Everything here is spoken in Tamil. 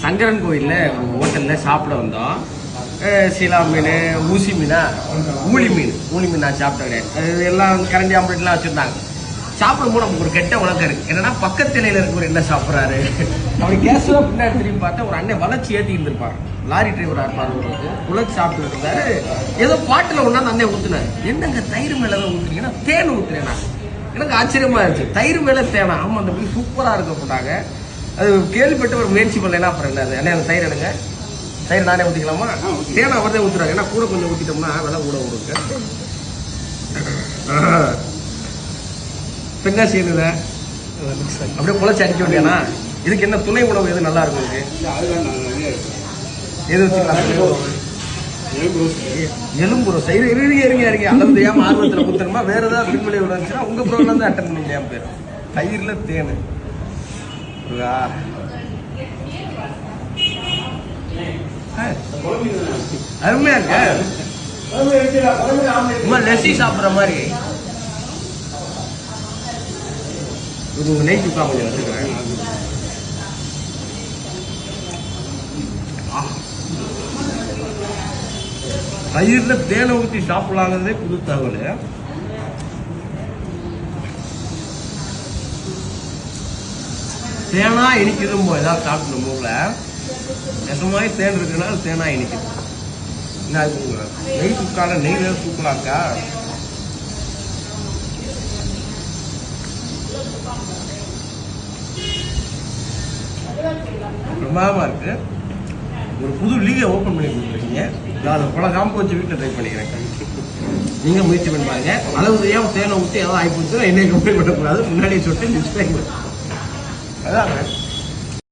சங்கரன் கோயிலில் ஒரு ஹோட்டலில் சாப்பிட வந்தோம். சீலா மீன், ஊசி மீனா, ஊளி மீன் நான் சாப்பிட்ட கிடையாது. எல்லாம் கரண்டி ஆம்லேட்லாம் வச்சுருந்தாங்க. சாப்பிடும்போது நமக்கு ஒரு கெட்ட உலகம் இருக்கு. என்னன்னா பக்கத்திலையில் இருக்கிற என்ன சாப்பிட்றாரு அப்படி கேஸுவாக பின்னாடி திரும்பி பார்த்தா ஒரு அண்ணன் வளர்ச்சி ஏற்றி இருந்திருப்பாங்க. லாரி டிரைவராக இருப்பார். உலக சாப்பிட்டு இருந்தாரு. ஏதோ பாட்டில் ஒன்றா அந்த அண்ணன் ஊற்றுனாரு. என்னங்க தயிர் மேலே தான் ஊற்றுறீங்கன்னா தேன் ஊற்றுறேன்னா எனக்கு ஆச்சரியமா இருந்துச்சு. தயிர் மேலே தேனா? ஆமாம், அந்த போய் சூப்பராக இருக்க போட்டாங்க. அது கேள்விப்பட்ட ஒரு முயற்சி பண்ணலாம். அப்புறம் என்ன அது அண்ணன் தயிர் எடுங்க, தயிர் நானே ஊற்றிக்கலாமா? தேனை அவர் தான் ஊற்றுறாங்க. ஏன்னா கூட கொஞ்சம் ஊற்றிட்டோம்னா விலை கூட ஊருக்கு. என்ன செய்யுது? அப்படியே குழச்சி அடிக்க வேண்டியானா? இதுக்கு என்ன துணை உணவு எது நல்லா இருக்கும்? எது வச்சுக்கலாம்? எலும்பு ரோஸ் இருங்க அளவு தெரியாம ஆர்வத்தில் குத்தணுமா? வேற ஏதாவது விடுமுறை விழுந்துச்சுன்னா உங்க ப்ரோக்ராம் தான் அட்டன் பண்ண முடியாம போயிடும். தயிர்ல தேனு அருமையா இருக்க. லெசி சாப்பிட்ற மாதிரி உங்க நெய் சுக்கா கொஞ்சம் வச்சுக்கிறேன். தயிர்ல தேனை ஊற்றி சாப்பிடலாங்கிறதே புது தகவல். தேனா இனிக்குதும் ஏதாவது சாப்பிடணும் மூல நெசமாயி தேன் இருக்குன்னா தேனா இனிக்குது. நெய் சுக்கால நெய் சூப்பராக்கா. பிரமாதமா இருக்கு. ஒரு புது லீகை ஓப்பன் பண்ணி கொடுத்துருக்கீங்க. நான் அதை பல காம்பு வச்சு வீட்டில் ட்ரை பண்ணிக்கிறேன். நீங்கள் முயற்சி பண்ணி பாருங்க. அளவு தெரியாமல் தேனை ஊற்றி ஏதாவது ஆகி போச்சுன்னா என்னை கம்ப்ளைண்ட் பண்ணக்கூடாது. முன்னாடியே சொல்லிட்டு டிஸ்பிளே அதாங்க.